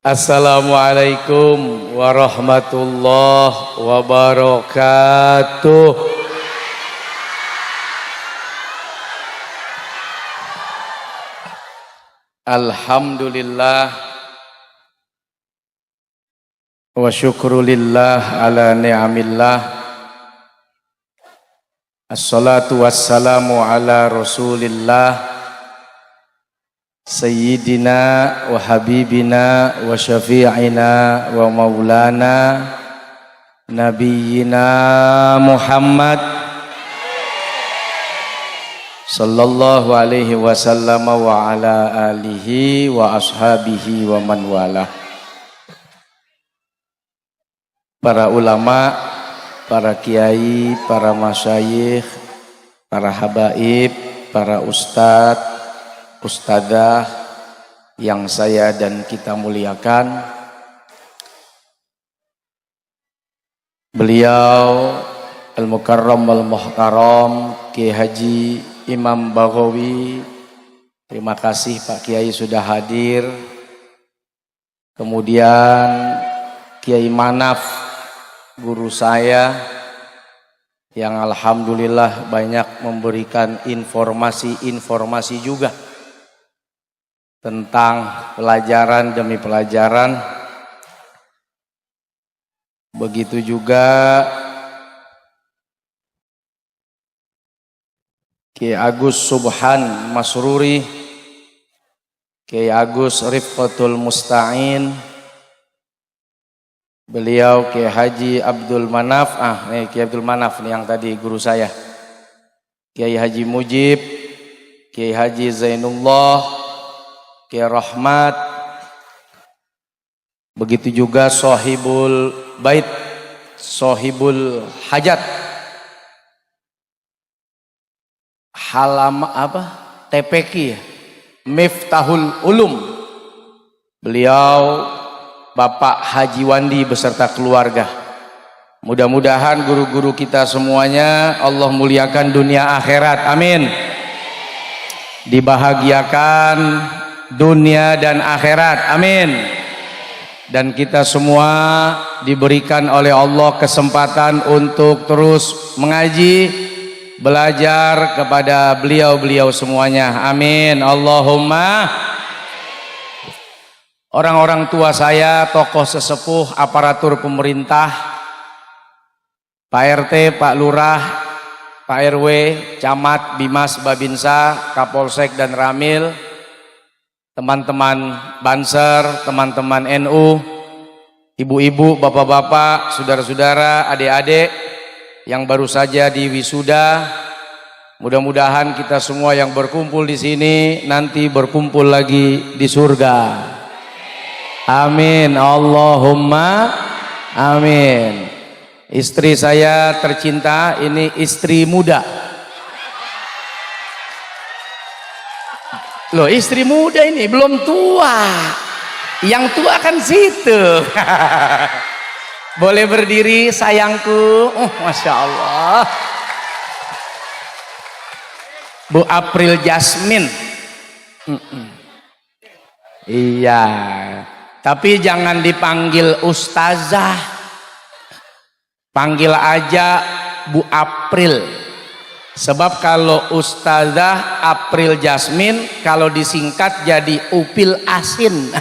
Assalamualaikum warahmatullahi wabarakatuh. Alhamdulillah wa syukrulillah ala ni'amillah. Assalatu wassalamu ala rasulillah Sayyidina wa habibina wa syafi'ina wa maulana Nabiyyina Muhammad sallallahu alaihi wasallam wa ala alihi wa ashabihi wa man wala. Para ulama, para kiai, para masyayikh, para habaib, para ustadz, ustadzah yang saya dan kita muliakan, beliau Al-Mukarram Al-Muhtaram Kiai Haji Imam Baghawi, terima kasih Pak Kiai sudah hadir. Kemudian Kiai Manaf, guru saya yang alhamdulillah banyak memberikan informasi juga tentang pelajaran demi pelajaran. Begitu juga Kiai Agus Subhan Masruri, Kiai Agus Rifqatul Musta'in, beliau Kiai Haji Abdul Manaf, Kiai Abdul Manaf nih yang tadi guru saya, Kiai Haji Mujib, Kiai Haji Zainullah, Kiai Rahmat, begitu juga Sohibul Bait, Sohibul Hajat, TPQ ya, Miftahul Ulum, beliau Bapak Haji Wandi beserta keluarga. Mudah-mudahan guru-guru kita semuanya Allah muliakan dunia akhirat, amin. Dibahagiakan dunia dan akhirat, amin. Dan kita semua diberikan oleh Allah kesempatan untuk terus mengaji, belajar kepada beliau-beliau semuanya, amin. Allahumma. Orang-orang tua saya, tokoh sesepuh, aparatur pemerintah, Pak RT, Pak Lurah, Pak RW, Camat, Bimas, Babinsa, Kapolsek dan Ramil, teman-teman Banser, teman-teman NU, ibu-ibu, bapak-bapak, saudara-saudara, adik-adik yang baru saja di wisuda. Mudah-mudahan kita semua yang berkumpul di sini nanti berkumpul lagi di surga. Amin. Allahumma amin. Istri saya tercinta, ini istri muda. Loh, istri muda ini belum tua. Yang tua kan situ. Boleh berdiri sayangku. Masya Allah. Bu April Jasmine. Iya. Tapi jangan dipanggil ustazah. Panggil aja Bu April. Sebab kalau ustazah April Jasmine, kalau disingkat jadi Upil Asin.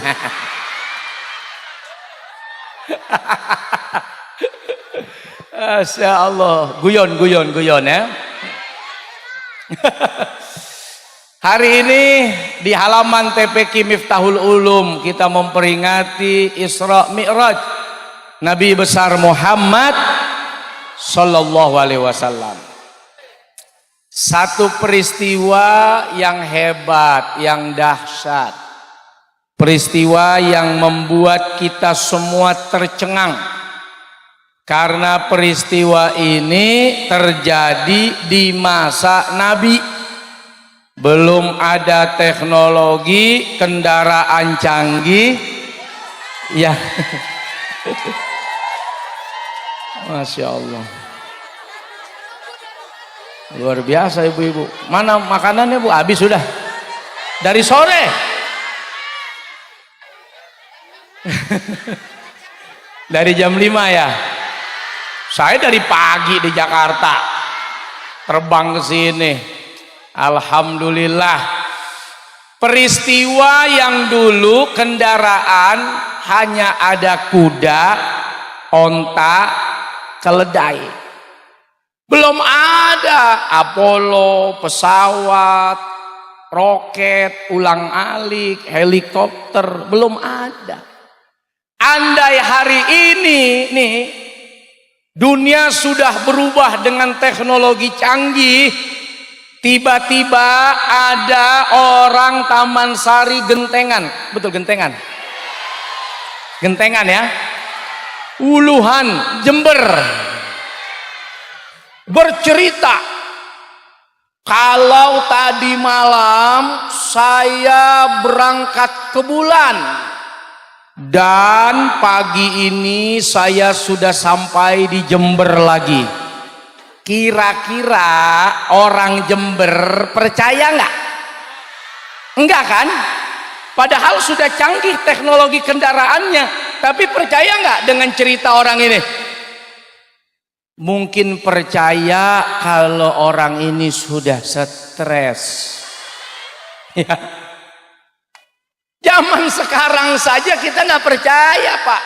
Masya Allah, guyon ya. Hari ini di halaman TPQ Miftahul Ulum kita memperingati Isra Mi'raj Nabi besar Muhammad sallallahu alaihi wasallam. Satu peristiwa yang hebat, yang dahsyat. Peristiwa yang membuat kita semua tercengang. Karena peristiwa ini terjadi di masa Nabi. Belum ada teknologi, kendaraan canggih. Ya. Masya Allah. Luar biasa ibu-ibu. Mana makanannya Bu? Habis sudah. Dari sore. Dari jam 5 ya. Saya dari pagi di Jakarta terbang ke sini. Alhamdulillah. Peristiwa yang dulu kendaraan hanya ada kuda, onta, keledai. Belum ada Apollo, pesawat, roket, ulang-alik, helikopter, belum ada. Andai hari ini nih dunia sudah berubah dengan teknologi canggih, tiba-tiba ada orang Taman Sari Gentengan, betul Gentengan? Gentengan ya, Uluhan, Jember, bercerita kalau tadi malam saya berangkat ke bulan dan pagi ini saya sudah sampai di Jember lagi. Kira-kira orang Jember percaya nggak? Enggak kan? Padahal sudah canggih teknologi kendaraannya, tapi percaya nggak dengan cerita orang ini? Mungkin percaya kalau orang ini sudah stres. Ya. Zaman sekarang saja kita nggak percaya, Pak.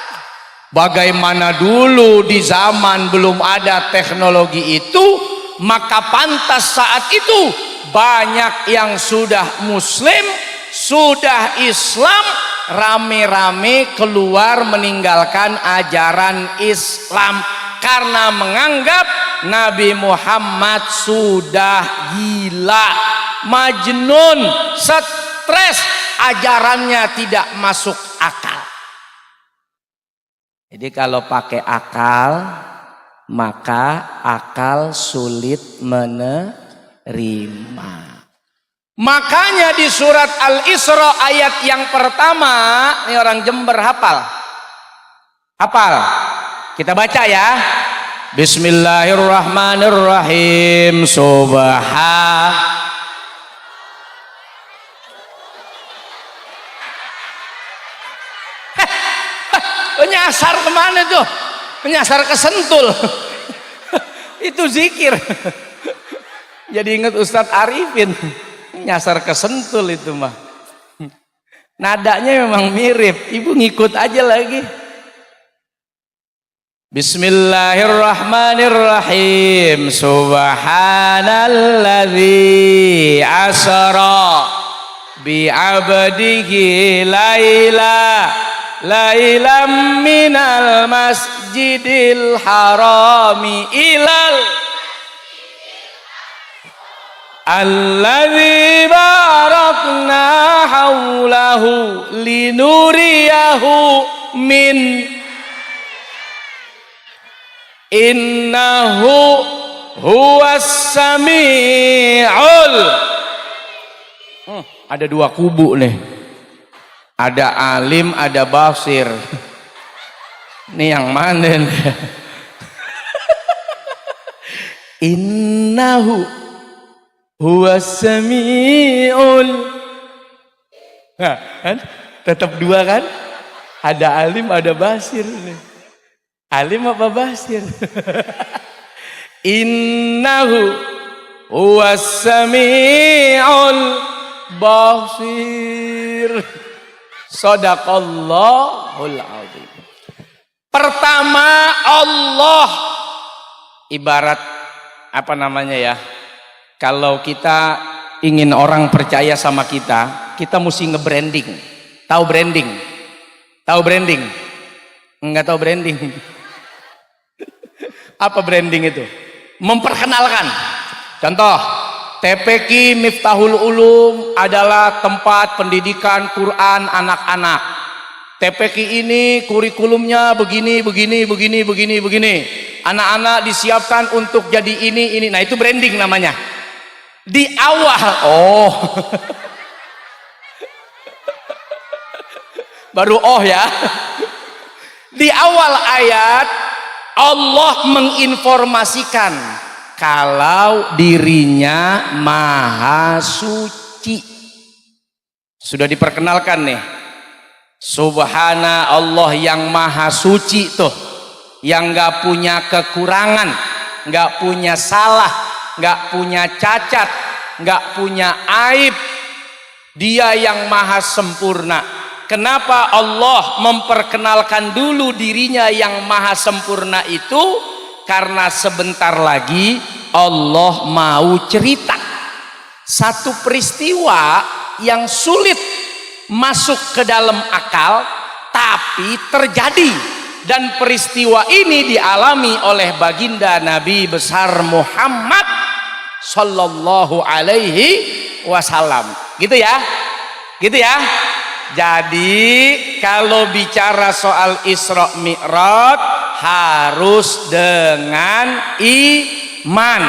Bagaimana dulu di zaman belum ada teknologi itu, maka pantas saat itu banyak yang sudah Muslim, sudah Islam, rame-rame keluar meninggalkan ajaran Islam. Karena menganggap Nabi Muhammad sudah gila, majnun, stres, ajarannya tidak masuk akal. Jadi kalau pakai akal, maka akal sulit menerima. Makanya di surat Al-Isra ayat yang pertama, ini orang Jember hafal. Hafal. Kita baca ya. Bismillahirrahmanirrahim. Menyasar kemana tuh? Menyasar ke Sentul. Itu zikir. Jadi ingat Ustadz Arifin. Menyasar ke Sentul itu mah. Nadanya memang mirip. Ibu ngikut aja lagi. Bismillahirrahmanirrahim. Subhanalladzi asra bi'abdihi lailam minal masjidil harami ilal alladzi barakna haulahu linuriyahu min innahu huwas sami'ul. Ada dua kubu nih, ada alim, ada basir. Ini yang mana nih? Innahu huwas sami'ul. Nah, kan? Tetap dua kan? Ada alim, ada basir nih. Alim apa basir? Innahu huwas sami'ul basir. Shadaqallahul azim. Pertama, Allah ibarat apa namanya ya? Kalau kita ingin orang percaya sama kita, kita mesti nge-branding. Tahu branding? Tahu branding? Enggak tahu branding. Apa branding itu? Memperkenalkan. Contoh, TPQ Miftahul Ulum adalah tempat pendidikan Quran anak-anak. TPQ ini kurikulumnya begini. Anak-anak disiapkan untuk jadi ini. Nah, itu branding namanya. Di awal, baru ya. Di awal ayat Allah menginformasikan kalau dirinya maha suci. Sudah diperkenalkan nih. Subhana Allah yang maha suci tuh, yang gak punya kekurangan, gak punya salah, gak punya cacat, gak punya aib. Dia yang maha sempurna. Kenapa Allah memperkenalkan dulu dirinya yang maha sempurna itu? Karena sebentar lagi Allah mau cerita satu peristiwa yang sulit masuk ke dalam akal, tapi terjadi. Dan peristiwa ini dialami oleh baginda Nabi besar Muhammad sallallahu alaihi wasallam. Gitu ya? Gitu ya? Jadi kalau bicara soal Isra Mi'raj harus dengan iman,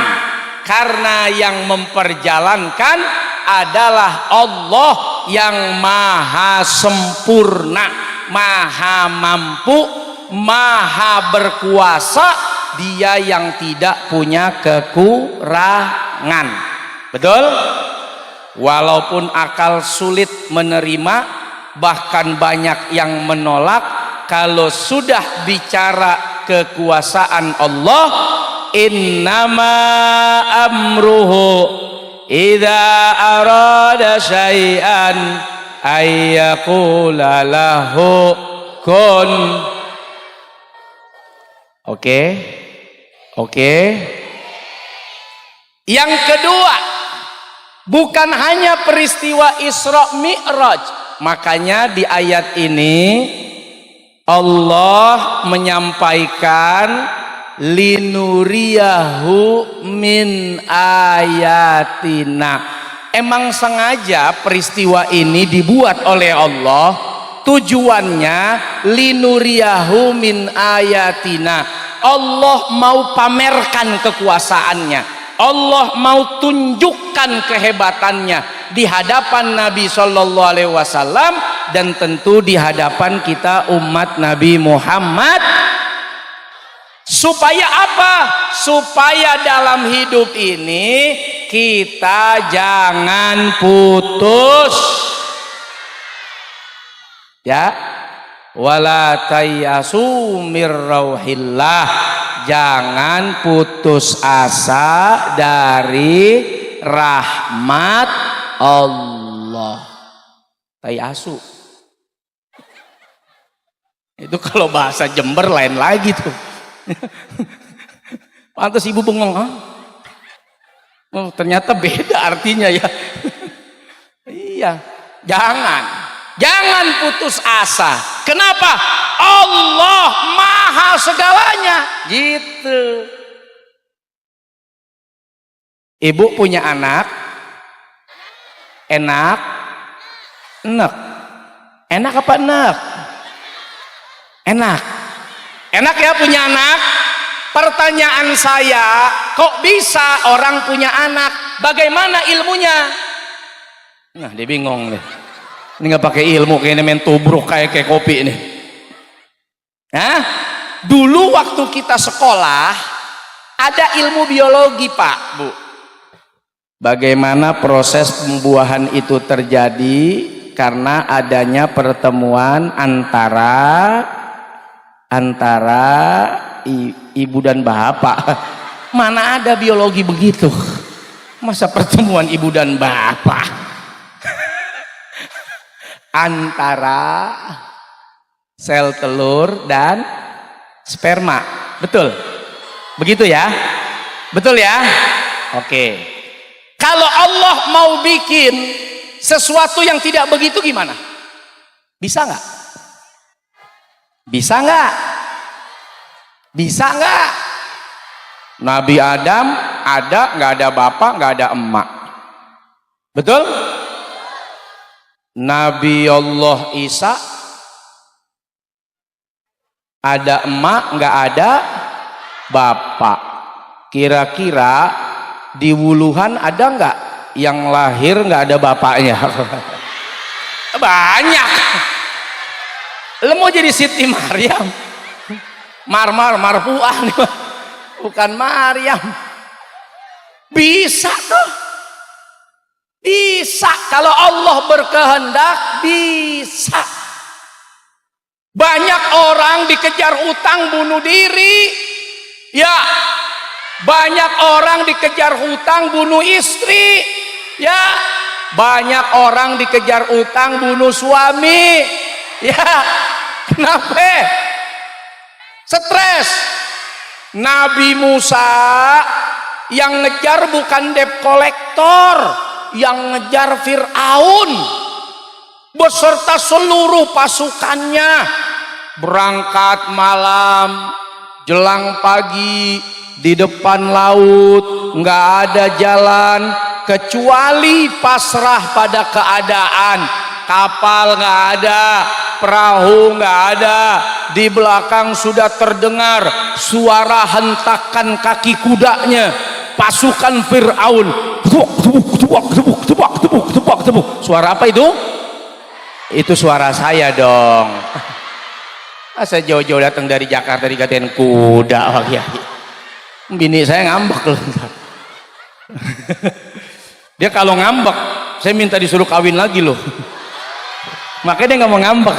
karena yang memperjalankan adalah Allah yang maha sempurna, maha mampu, maha berkuasa. Dia yang tidak punya kekurangan. Betul? Walaupun akal sulit menerima, bahkan banyak yang menolak, kalau sudah bicara kekuasaan Allah, innama amruhu idza arada syai'an ayyaqula lahu kun. Oke. Yang kedua, bukan hanya peristiwa Isra Mi'raj. Makanya di ayat ini Allah menyampaikan linuriyahu min ayatina. Emang sengaja peristiwa ini dibuat oleh Allah, tujuannya linuriyahu min ayatina. Allah mau pamerkan kekuasaannya, Allah mau tunjukkan kehebatannya di hadapan Nabi Shallallahu Alaihi Wasallam, dan tentu di hadapan kita umat Nabi Muhammad. Supaya apa? Supaya dalam hidup ini kita jangan putus, ya, wala tayyasu mir rauhillah, jangan putus asa dari rahmat Allah. Tayyasu itu kalau bahasa Jember lain lagi tuh. Pantas ibu bengong, oh ternyata beda artinya ya. Iya, jangan putus asa. Kenapa? Allah maha segalanya, gitu. Ibu punya anak, enak apa enak? Enak ya punya anak. Pertanyaan saya, kok bisa orang punya anak? Bagaimana ilmunya? Nah, dia bingung nih. Ini nggak pakai ilmu, kayaknya main tubruk kayak kopi ini. Hah? Dulu waktu kita sekolah ada ilmu biologi, Pak, Bu. Bagaimana proses pembuahan itu terjadi? Karena adanya pertemuan antara ibu dan bapak. Mana ada biologi begitu? Masa pertemuan ibu dan bapak? Antara sel telur dan sperma. Betul? Begitu ya? Betul ya? Oke. Kalau Allah mau bikin sesuatu yang tidak begitu gimana? Bisa nggak? Bisa nggak? Bisa nggak? Nabi Adam ada, nggak ada bapak, nggak ada emak. Betul? Nabi Allah Isa ada emak, nggak ada bapak. Kira-kira di Wuluhan ada nggak yang lahir nggak ada bapaknya? Banyak. Lo mau jadi Siti Maryam? Marfuah nih, bukan Maryam. Bisa tuh, bisa. Kalau Allah berkehendak bisa. Banyak orang dikejar utang bunuh diri. Ya, banyak orang dikejar hutang bunuh istri. Ya, banyak orang dikejar utang bunuh suami. Ya, kenapa? Stres. Nabi Musa yang ngejar bukan debt kolektor, yang ngejar Fir'aun beserta seluruh pasukannya. Berangkat malam, jelang pagi, di depan laut, nggak ada jalan kecuali pasrah pada keadaan. Kapal nggak ada, perahu nggak ada, di belakang sudah terdengar suara hentakan kaki kudanya pasukan Fir'aun. Suara apa itu? Itu suara saya dong. Masa jauh-jauh datang dari Jakarta dikatain kuda. Bini saya ngambek loh. Dia kalau ngambek saya minta disuruh kawin lagi loh. Makanya dia nggak mau ngambek.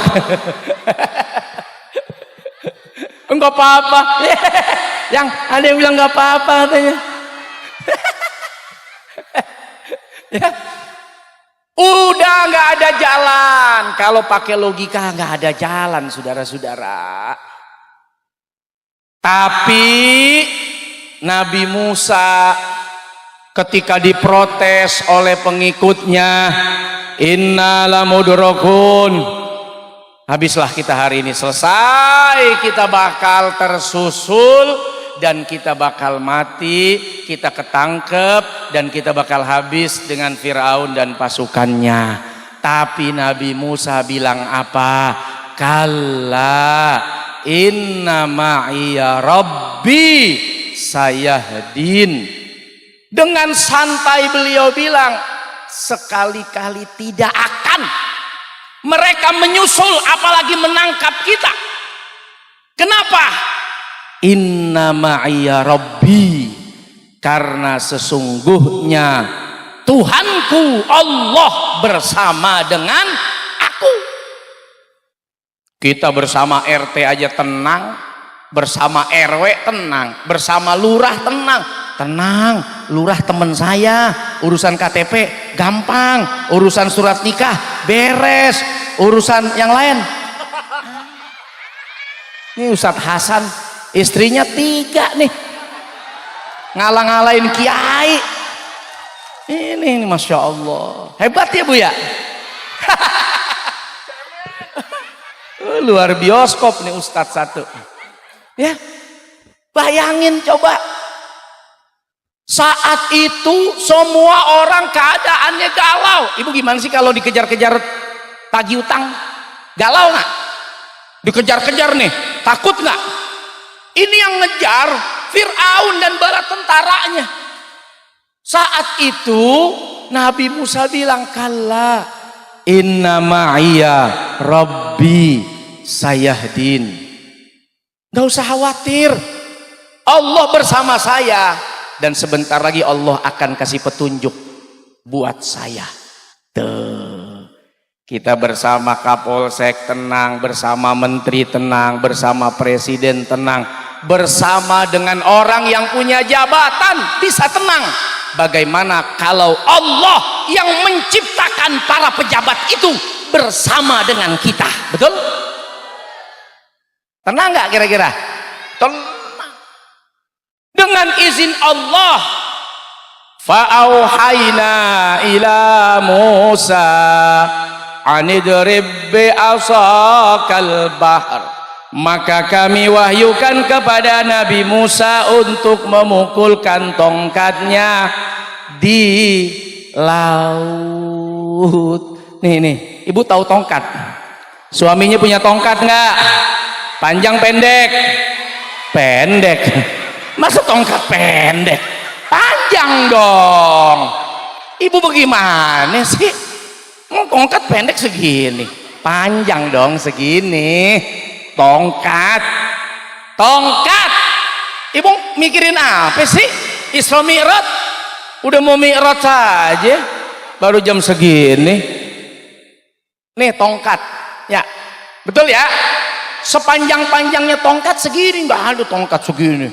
Enggak apa-apa. Yang ada yang bilang nggak apa-apa katanya. Ya. Udah nggak ada jalan. Kalau pakai logika nggak ada jalan, saudara-saudara. Tapi Nabi Musa ketika diprotes oleh pengikutnya, inna lamudrakun, habislah kita hari ini, selesai, kita bakal tersusul dan kita bakal mati, kita ketangkep dan kita bakal habis dengan Fir'aun dan pasukannya. Tapi Nabi Musa bilang apa? Kalla inna ma'iya rabbi sayahdin. Dengan santai beliau bilang, sekali-kali tidak akan mereka menyusul apalagi menangkap kita. Kenapa? Inna ma'iya rabbi, karena sesungguhnya Tuhanku Allah bersama dengan aku. Kita bersama RT aja tenang, bersama RW tenang, bersama lurah tenang. Tenang, lurah temen saya, urusan KTP gampang, urusan surat nikah beres, urusan yang lain. Ini Ustadz Hasan, istrinya 3 nih, ngalang-ngalain kiai. Ini Masya Allah, hebat ya Bu ya. Luar bioskop nih Ustadz satu. Ya, bayangin coba. Saat itu semua orang keadaannya galau. Ibu gimana sih kalau dikejar-kejar tagih utang? Galau nggak? Dikejar-kejar nih, takut nggak? Ini yang ngejar Fir'aun dan bala tentaranya. Saat itu Nabi Musa bilang, kalla inna ma'iya rabbi sayahdin. Gak usah khawatir, Allah bersama saya. Dan sebentar lagi Allah akan kasih petunjuk buat saya. Tuh. Kita bersama Kapolsek tenang, bersama Menteri tenang, bersama Presiden tenang, bersama dengan orang yang punya jabatan bisa tenang. Bagaimana kalau Allah yang menciptakan para pejabat itu bersama dengan kita? Betul? Tenang nggak kira-kira? Tenang. Dengan izin Allah, fa'auhayna ila Musa anidrib bi'asakal bahr, maka kami wahyukan kepada Nabi Musa untuk memukulkan tongkatnya di laut. Nih, ibu tahu tongkat? Suaminya punya tongkat nggak? Panjang pendek? Pendek. Masa tongkat pendek? Panjang dong. Ibu bagaimana sih? Tongkat pendek segini, panjang dong segini. Tongkat. Ibu mikirin apa sih? Isra Mi'raj? Udah mau Mi'raj saja, baru jam segini. Nih tongkat, ya betul ya. sepanjang-panjangnya tongkat segini, nggak ada tongkat segini.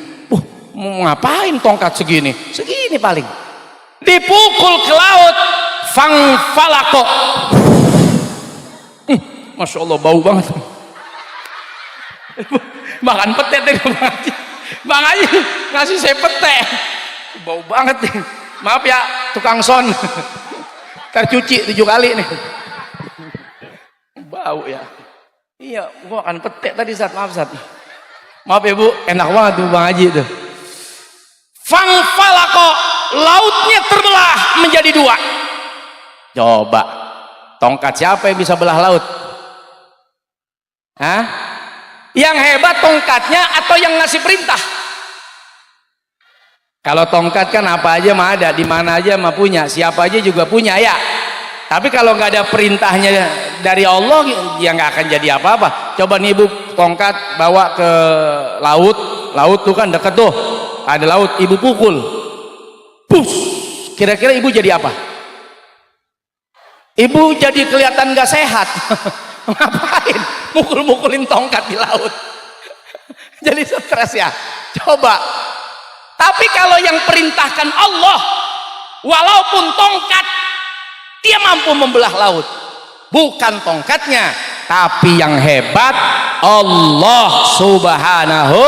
Mau ngapain tongkat segini? Segini paling. Dipukul ke laut, fangfalako. Masya Allah, bau banget. Makan pete tadi Bang Haji ngasih saya pete, bau banget nih. Maaf ya tukang son, tercuci 7 kali nih, bau ya. Iya, gua makan pete tadi Sat, maaf Sat. Maaf ya Bu, enak banget tuh Bang Haji tuh. Fangfalako, lautnya terbelah menjadi 2. Coba, tongkat siapa yang bisa belah laut? Hah? Yang hebat tongkatnya atau yang ngasih perintah? Kalau tongkat kan apa aja mah ada, di mana aja mah punya, siapa aja juga punya ya. Tapi kalau nggak ada perintahnya dari Allah, ya nggak akan jadi apa-apa. Coba nih Ibu tongkat bawa ke laut, laut tuh kan deket tuh, ada laut, Ibu pukul, push, kira-kira Ibu jadi apa? Ibu jadi kelihatan nggak sehat. Ngapain mukul-mukulin tongkat di laut? Jadi stres ya. Coba. Tapi kalau yang perintahkan Allah, walaupun tongkat, dia mampu membelah laut. Bukan tongkatnya, tapi yang hebat Allah Subhanahu.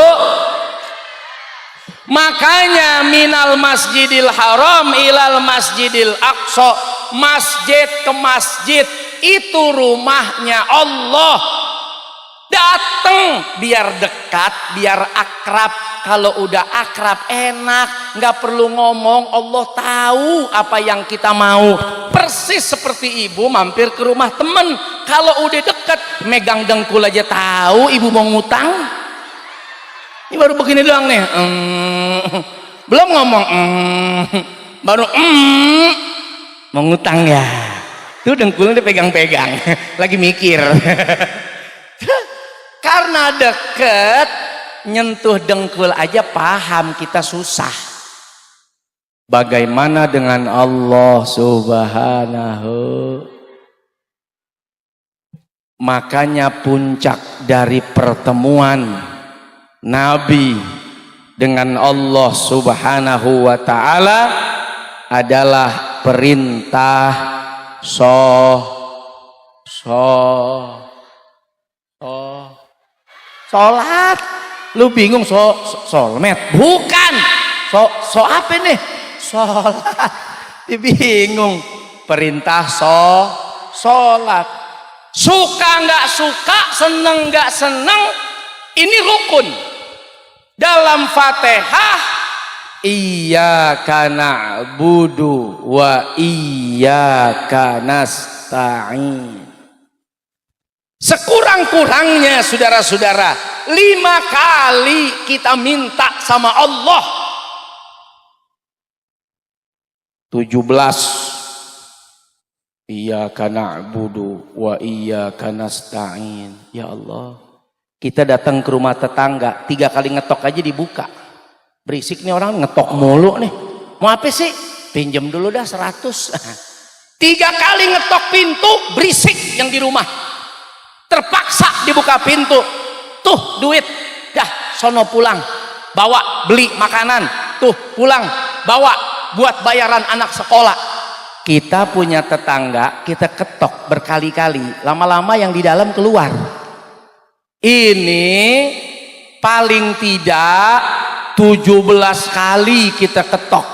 Makanya minal masjidil haram ilal masjidil aqsa, masjid ke masjid itu rumahnya Allah. Datang biar dekat, biar akrab. Kalau udah akrab enak, nggak perlu ngomong, Allah tahu apa yang kita mau. Persis seperti Ibu mampir ke rumah temen, kalau udah deket megang dengkul aja tahu Ibu mau ngutang. Ini baru begini doang nih, belum ngomong, baru mau ngutang ya. Tuh dengkulnya dipegang-pegang, lagi mikir. Karena deket, nyentuh dengkul aja paham kita susah. Bagaimana dengan Allah Subhanahu? Makanya puncak dari pertemuan Nabi dengan Allah Subhanahu wa ta'ala adalah perintah sholat. Lu bingung solmet? Bukan. Apa nih? Sholat. Bingung. Perintah sholat. Suka nggak suka, seneng nggak seneng, ini rukun. Dalam Fatihah, iyyaka na'budu wa iyyaka nasta'in. Sekurang-kurangnya saudara-saudara 5 kali kita minta sama Allah. 17 iyyaka na'budu wa iyyaka nasta'in. Ya Allah, kita datang ke rumah tetangga 3 kali ngetok aja dibuka. Berisik nih orang, ngetok mulu nih. Mau apa sih? Pinjam dulu dah 100. 3 kali ngetok pintu, berisik yang di rumah. Terpaksa dibuka pintu. Tuh duit, dah sono pulang, bawa beli makanan. Tuh pulang, bawa buat bayaran anak sekolah. Kita punya tetangga, kita ketok berkali-kali, lama-lama yang di dalam keluar. Ini paling tidak 17 kali kita ketok.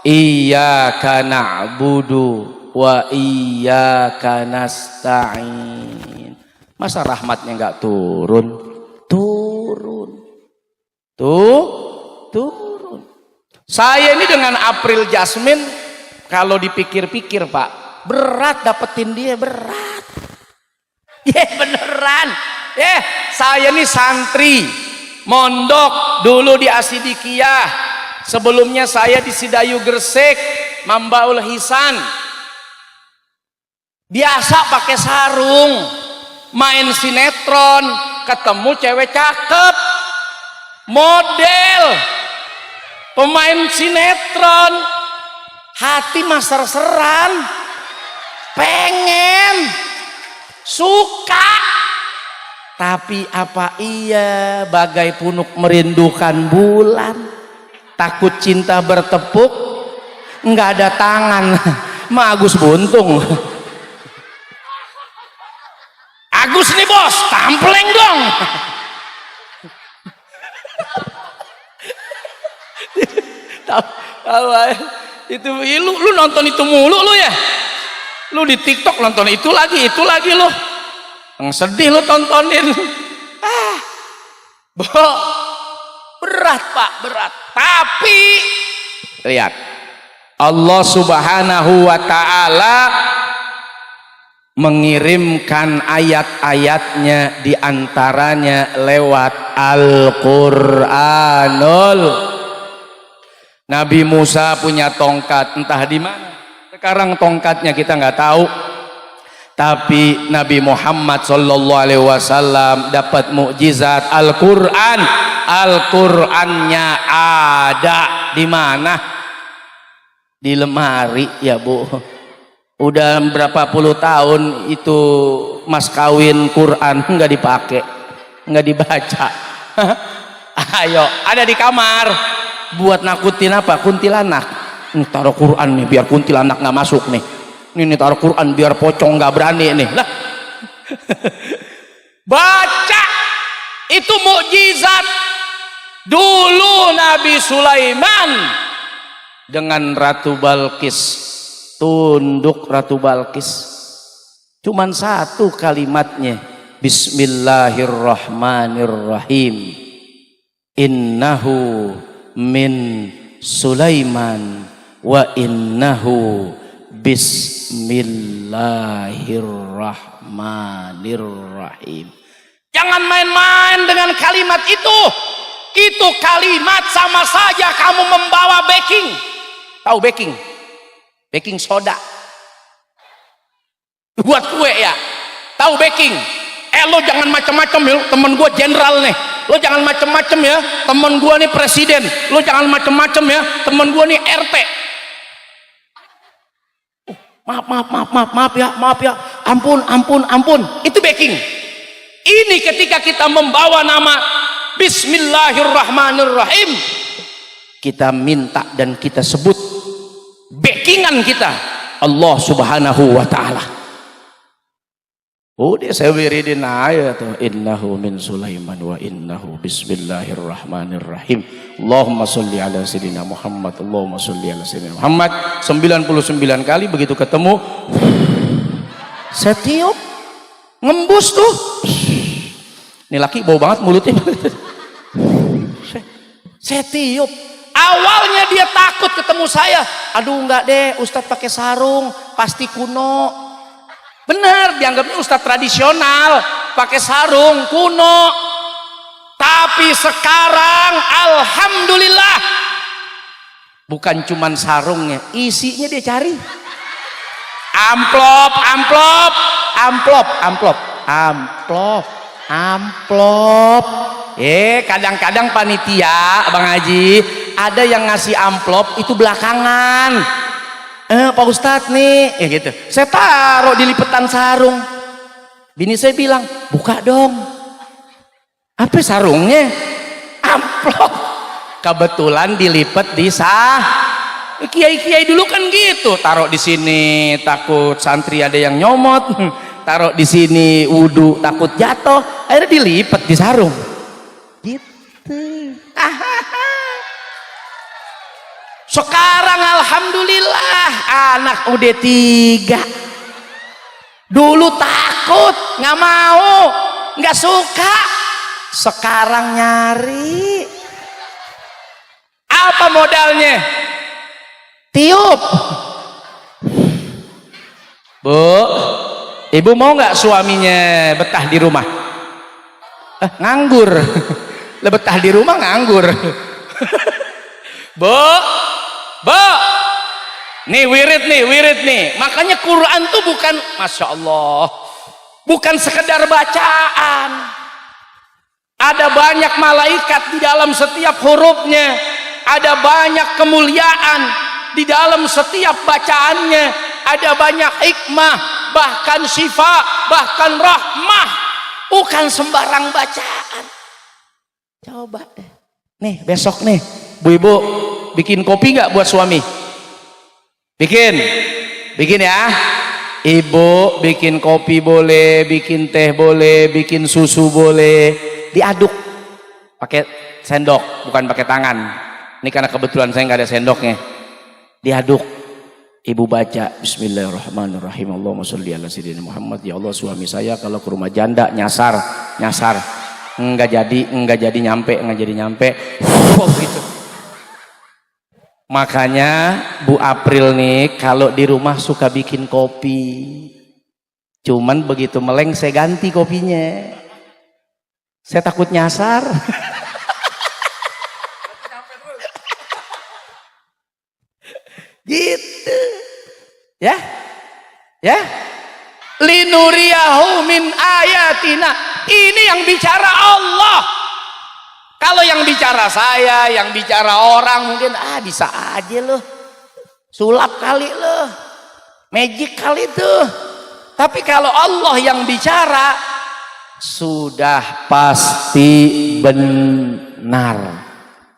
Iyyaka na'budu wa iyyaka nasta'in. Masa rahmatnya nggak turun? Turun. Turun. Saya ini dengan April Jasmine, kalau dipikir-pikir Pak, berat dapetin dia, berat. Beneran. Saya ini santri, mondok dulu di Asidikiyah. Sebelumnya saya di Sidayu Gresik, Mambaul Hisan. Biasa pakai sarung, main sinetron, ketemu cewek cakep, model, pemain sinetron, hati mas serseran, pengen, suka, Tapi apa iya bagai punuk merindukan bulan, takut cinta bertepuk, nggak ada tangan, mah Agus buntung. Agus nih bos, tampleng dong. Itu lu nonton itu mulu lu ya, lu di TikTok nonton itu lagi lu. Yang sedih lu tontonin. Berat Pak, berat. Tapi lihat, Allah Subhanahu wa taala mengirimkan ayat-ayatnya, diantaranya lewat Al-Quranul. Nabi Musa punya tongkat, entah di mana sekarang tongkatnya kita nggak tahu. Tapi Nabi Muhammad sallallahu alaihi wasallam dapat mukjizat Al-Qur'an. Al-Qur'annya ada di mana? Di lemari ya Bu. Udah berapa puluh tahun itu mas kawin Quran nggak dipakai, nggak dibaca. Ayo, ada di kamar. Buat nakutin apa? Kuntilanak. Taruh Quran nih biar kuntilanak nggak masuk nih. Ini taruh Quran biar pocong nggak berani nih lah. Baca, itu mukjizat. Dulu Nabi Sulaiman dengan Ratu Balkis, tunduk Ratu Balkis, cuman satu kalimatnya, Bismillahirrahmanirrahim, innahu min Sulaiman wa innahu Bismillahirrahmanirrahim. Jangan main-main dengan kalimat itu. Itu kalimat sama saja kamu membawa baking. Tahu baking? Baking soda. Buat kue ya. Tahu baking? Lo jangan macam-macam ya. Temen gue jenderal nih. Lo jangan macam-macam ya. Temen gue nih presiden. Lo jangan macam-macam ya. Temen gue nih RT. Maaf ya, ampun, itu baking. Ini ketika kita membawa nama Bismillahirrahmanirrahim, kita minta dan kita sebut backingan kita Allah Subhanahu wa ta'ala. Udah saya wiridin aja tuh, innahu min Sulaiman wa innahu Bismillahirrahmanirrahim. Allahumma sholli ala sayyidina Muhammad, Allahumma sholli ala sayyidina Muhammad. 99 kali begitu ketemu saya tiup, ngembus tuh. Ini laki bau banget mulutnya. Saya tiup. Awalnya dia takut ketemu saya. Aduh enggak deh, Ustadz pakai sarung pasti kuno. Benar, dianggapnya ustadz tradisional, pakai sarung kuno. Tapi sekarang alhamdulillah bukan cuman sarungnya, isinya dia cari. Amplop. Kadang-kadang panitia, Bang Haji, ada yang ngasih amplop itu belakangan. Pak Ustadz nih, gitu. Saya taruh di lipetan sarung. Bini saya bilang, buka dong. Apa sarungnya? Amplop. Kebetulan dilipet di kiai-kiai dulu kan gitu, taruh di sini takut santri ada yang nyomot, taruh di sini wudu takut jatuh, akhirnya dilipet di sarung. Gitu. Sekarang alhamdulillah anak udah 3. Dulu takut, nggak mau, nggak suka. Sekarang nyari. Apa modalnya? Tiup. Bu, ibu mau nggak suaminya betah di rumah? Nganggur. Betah di rumah nganggur. Bu, nih wirid nih. Makanya Quran tuh bukan, masya Allah, bukan sekedar bacaan. Ada banyak malaikat di dalam setiap hurufnya. Ada banyak kemuliaan di dalam setiap bacaannya. Ada banyak hikmah, bahkan syifa, bahkan rahmah. bukan sembarang bacaan. Coba deh. Nih besok nih, Bu Ibu bikin kopi nggak buat suami? Bikin ya. Ibu bikin kopi boleh, bikin teh boleh, bikin susu boleh, diaduk pakai sendok, bukan pakai tangan. Ini karena kebetulan saya nggak ada sendoknya. Diaduk. Ibu baca Bismillahirrahmanirrahim. Allahumma sholli ala sayyidina Muhammad. Ya Allah, suami saya kalau ke rumah janda nyasar. Enggak jadi nyampe. Gitu. Makanya Bu April nih kalau di rumah suka bikin kopi. Cuman begitu meleng saya ganti kopinya. Saya takut nyasar. Gitu. Ya. Linuriyahu min ayatina. Ini yang bicara Allah. Kalau yang bicara saya, yang bicara orang mungkin bisa aja loh. Sulap kali loh. Magic kali tuh. Tapi kalau Allah yang bicara sudah pasti benar.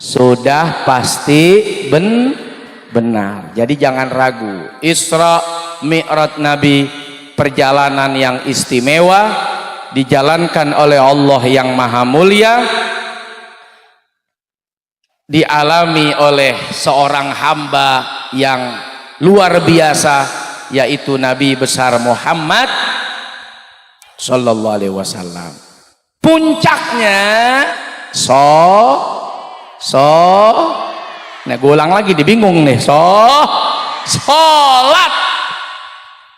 Sudah pasti benar. Jadi jangan ragu. Isra Mi'raj Nabi, perjalanan yang istimewa dijalankan oleh Allah yang maha mulia, dialami oleh seorang hamba yang luar biasa, yaitu Nabi besar Muhammad sallallahu alaihi wasallam. Puncaknya nah gue ulang lagi, dibingung nih. Sholat.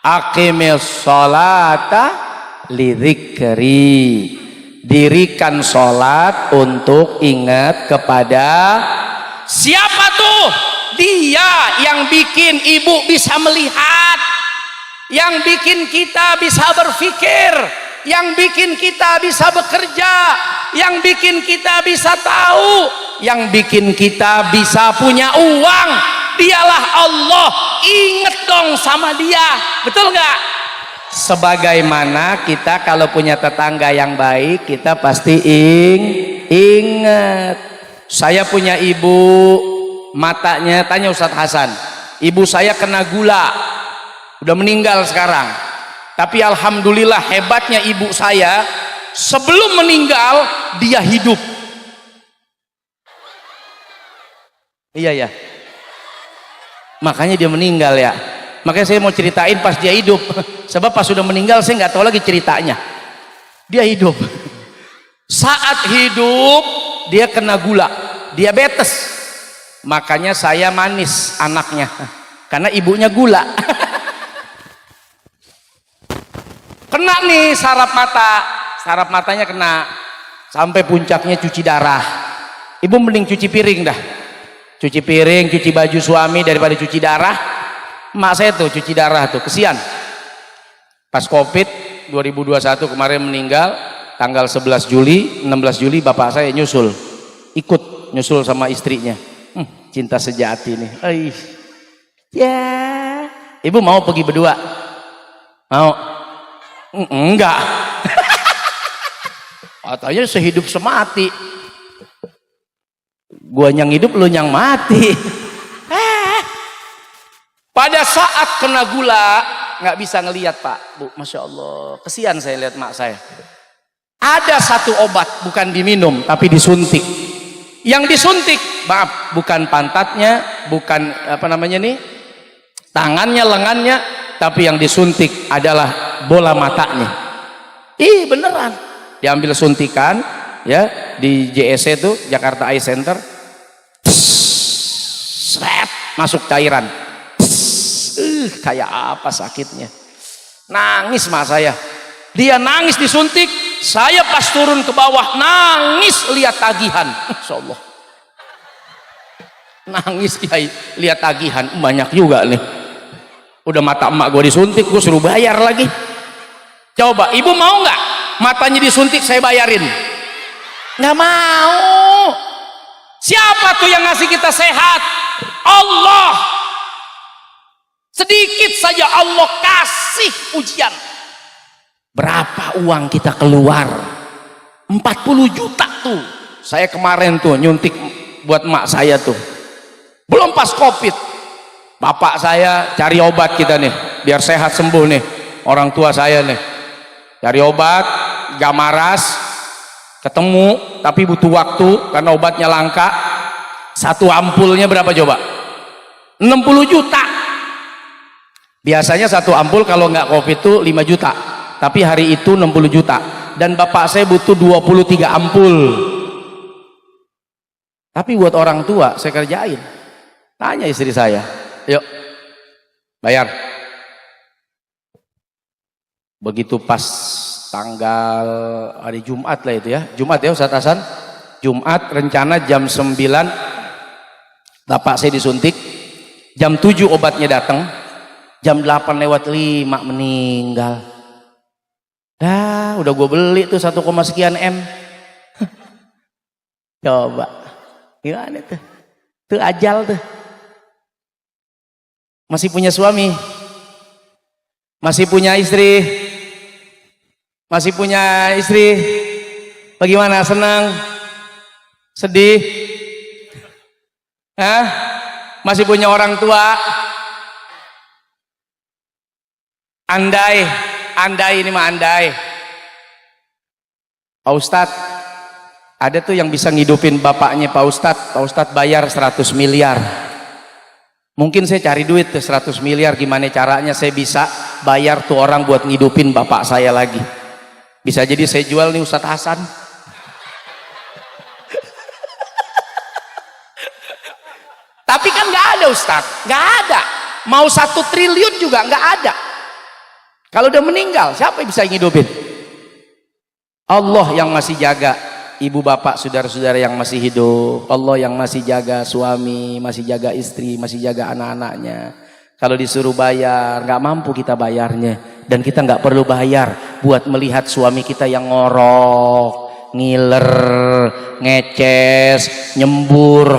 Aqimis sholata lidzikri. Dirikan sholat untuk ingat kepada siapa tuh? Dia yang bikin ibu bisa melihat, yang bikin kita bisa berpikir, yang bikin kita bisa bekerja, yang bikin kita bisa tahu, yang bikin kita bisa punya uang. Dialah Allah. Ingat dong sama dia, betul nggak? Sebagaimana kita kalau punya tetangga yang baik, kita pasti ingat. Saya punya ibu, matanya, tanya Ustadz Hasan, ibu saya kena gula, udah meninggal sekarang. Tapi alhamdulillah hebatnya ibu saya, sebelum meninggal dia hidup. Iya ya. Makanya dia meninggal ya. Makanya saya mau ceritain pas dia hidup. Sebab pas sudah meninggal saya nggak tahu lagi ceritanya. Dia hidup. Saat hidup dia kena gula, diabetes. Makanya saya manis anaknya. Karena ibunya gula. Kena nih saraf mata. Saraf matanya kena. Sampai puncaknya cuci darah. Ibu mending cuci piring dah. Cuci piring, cuci baju suami daripada cuci darah. Emak saya tuh cuci darah tuh, kesian. Pas Covid 2021 kemarin meninggal, tanggal 11 Juli, 16 Juli bapak saya nyusul. Ikut nyusul sama istrinya. Cinta sejati nih. Ya. Ibu mau pergi berdua? Mau? Enggak. Katanya sehidup semati. Gua yang hidup, lu yang mati. Pada saat kena gula nggak bisa ngelihat Pak, Bu, masya Allah, kesian saya lihat mak saya. Ada satu obat bukan diminum tapi disuntik. Yang disuntik, maaf, bukan pantatnya, bukan apa namanya nih, tangannya, lengannya, tapi yang disuntik adalah bola matanya. Beneran, diambil suntikan ya di JSC itu Jakarta Eye Center. Sret, masuk cairan. Kayak apa sakitnya. Nangis mak saya. Dia nangis disuntik, saya pas turun ke bawah nangis lihat tagihan. Insyaallah. Nangis kiai lihat tagihan, banyak juga nih. Udah mata emak gue disuntik, gue suruh bayar lagi. Coba ibu mau nggak matanya disuntik saya bayarin? Nggak mau. Siapa tuh yang ngasih kita sehat? Allah. Sedikit saja Allah kasih ujian. Berapa uang kita keluar? 40 juta tuh. Saya kemarin tuh nyuntik buat emak saya tuh. Belum pas Covid. Bapak saya cari obat kita nih, biar sehat sembuh nih. Orang tua saya nih. Cari obat, Gamaras, ketemu, tapi butuh waktu karena obatnya langka. Satu ampulnya berapa coba? 60 juta. Biasanya satu ampul kalau nggak Covid tuh 5 juta. Tapi hari itu 60 juta. Dan bapak saya butuh 23 ampul. Tapi buat orang tua saya kerjain. Tanya istri saya, yuk bayar. Begitu pas tanggal hari Jumat lah itu ya, Jumat ya Ustaz Hasan. Jumat rencana jam 9 bapak saya disuntik, jam 7 obatnya datang, jam 8 lewat 5 meninggal. Dah udah gue beli tuh 1, sekian M. Coba gimana tuh? Tuh ajal tuh. Masih punya suami, masih punya istri, masih punya istri. Bagaimana? Senang? Sedih? Hah? Masih punya orang tua? Andai ini mah andai. Pak Ustadz, ada tuh yang bisa ngidupin bapaknya Pak Ustadz bayar 100 miliar. Mungkin saya cari duit tuh 100 miliar, gimana caranya saya bisa bayar tuh orang buat ngidupin bapak saya lagi. Bisa jadi saya jual nih Ustadz Hasan. Tapi kan nggak ada Ustadz, nggak ada. Mau 1 triliun juga nggak ada. Kalau udah meninggal, siapa yang bisa ngidupin? Allah yang masih jaga ibu bapak, saudara-saudara yang masih hidup. Allah yang masih jaga suami, masih jaga istri, masih jaga anak-anaknya. Kalau disuruh bayar, nggak mampu kita bayarnya. Dan kita nggak perlu bayar buat melihat suami kita yang ngorok, ngiler, ngeces, nyembur.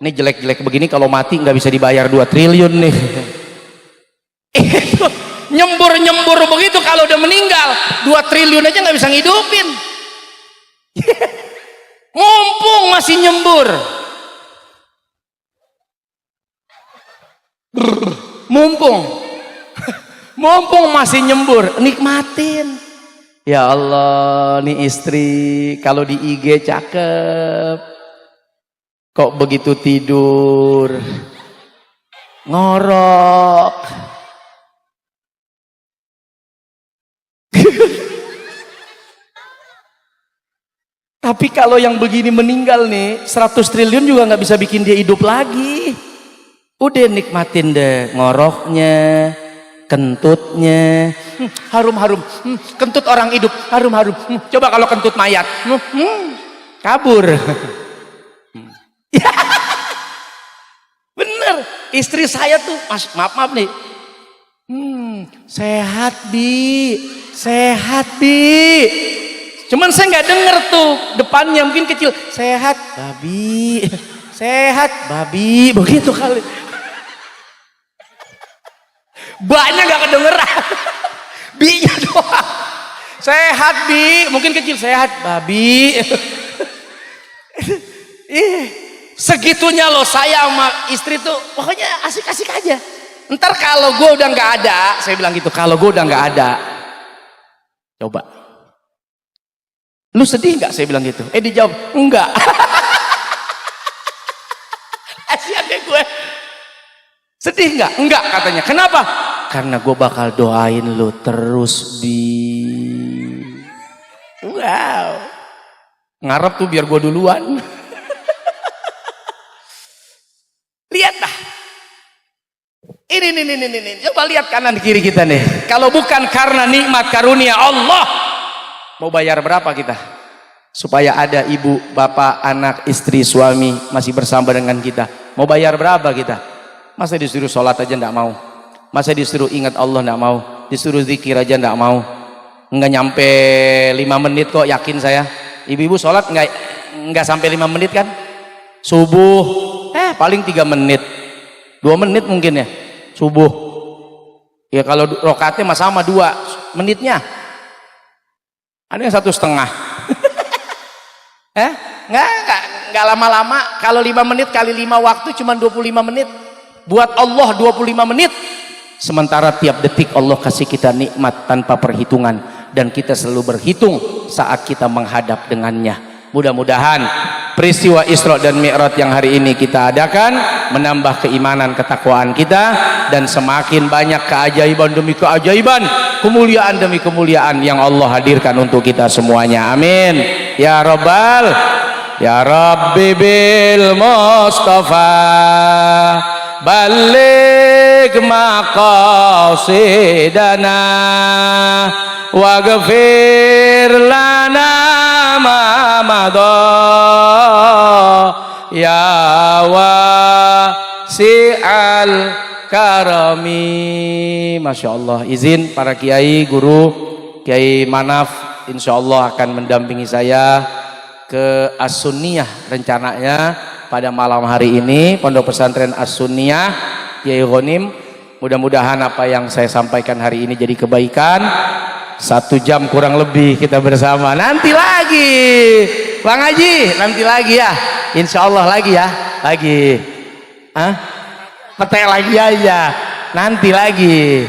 Ini jelek-jelek begini kalau mati nggak bisa dibayar 2 triliun nih. Itu nyembur begitu, kalau udah meninggal 2 triliun aja nggak bisa ngidupin. Mumpung masih nyembur, mumpung masih nyembur, nikmatin. Ya Allah, nih istri kalau di IG cakep. Kok begitu tidur ngorok. Tapi kalau yang begini meninggal nih 100 triliun juga nggak bisa bikin dia hidup lagi. Udah nikmatin deh ngoroknya, kentutnya, harum-harum. Kentut orang hidup harum-harum. Coba kalau kentut mayat, kabur. Bener, istri saya tuh maaf nih, sehat bi, cuman saya nggak denger tuh depannya, mungkin kecil, sehat babi, begitu kali. Banyak nggak kedengeran, bi-nya doang, sehat bi, mungkin kecil, sehat babi. Segitunya loh saya sama istri tuh, pokoknya asik-asik aja. Ntar kalau gue udah nggak ada, saya bilang gitu, kalau gue udah nggak ada, coba, lu sedih nggak? Saya bilang gitu. Dijawab enggak. Kasihan deh gue. Sedih nggak? Enggak katanya. Kenapa? Karena gue bakal doain lu terus wow. Ngarep tuh biar gue duluan. Lihat dah. Ini. Coba lihat kanan kiri kita nih. Kalau bukan karena nikmat karunia Allah, mau bayar berapa kita? Supaya ada ibu, bapak, anak, istri, suami masih bersama dengan kita. Mau bayar berapa kita? Masa disuruh sholat aja enggak mau? Masa disuruh ingat Allah enggak mau? Disuruh zikir aja enggak mau? Enggak nyampe 5 menit kok, yakin saya. Ibu-ibu sholat enggak sampai 5 menit kan? Subuh paling 3 menit, 2 menit mungkin ya subuh. Ya kalau rakaatnya mah sama 2 menitnya. Ada yang 1,5. Enggak lama-lama. Kalau 5 menit kali 5 waktu cuma 25 menit. Buat Allah 25 menit. Sementara tiap detik Allah kasih kita nikmat tanpa perhitungan, dan kita selalu berhitung saat kita menghadap dengannya. Mudah-mudahan peristiwa Isra dan Mi'raj yang hari ini kita adakan menambah keimanan ketakwaan kita, dan semakin banyak keajaiban demi keajaiban, kemuliaan demi kemuliaan yang Allah hadirkan untuk kita semuanya. Amin ya rabbal ya rabbi bil mustafa balik maqasidana waghfir lana ma madha ya wasi'al karami. Masya Allah. Izin para kiai, guru, Kiai Manaf insya Allah akan mendampingi saya ke As-Sunniyah rencananya pada malam hari ini, Pondok Pesantren As-Sunniyah Kiai Ghanim. Mudah-mudahan apa yang saya sampaikan hari ini jadi kebaikan. 1 jam kurang lebih kita bersama. Nanti lagi Bang Haji, nanti lagi ya, insya Allah lagi ya, lagi petek lagi aja, nanti lagi.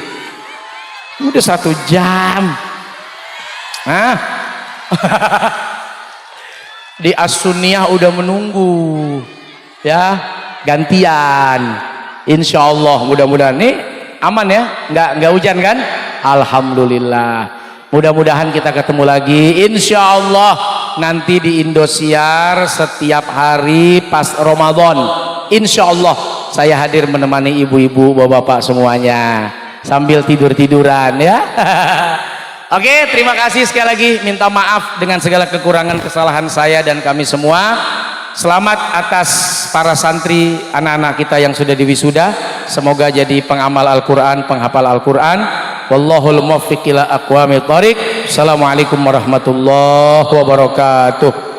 Udah 1 jam di As-Sunniyah udah menunggu ya, gantian insya Allah. Mudah-mudahan nih aman ya, nggak hujan kan, alhamdulillah. Mudah-mudahan kita ketemu lagi insya Allah nanti di Indosiar setiap hari pas Ramadan. Insya Allah saya hadir menemani ibu-ibu, bapak-bapak semuanya sambil tidur-tiduran ya. Oke, terima kasih sekali lagi. Minta maaf dengan segala kekurangan kesalahan saya dan kami semua. Selamat atas para santri, anak-anak kita yang sudah diwisuda. Semoga jadi pengamal Al-Quran, penghafal Al-Quran. Wallahul muwaffiq ila aqwamit thoriq. Assalamualaikum warahmatullahi wabarakatuh.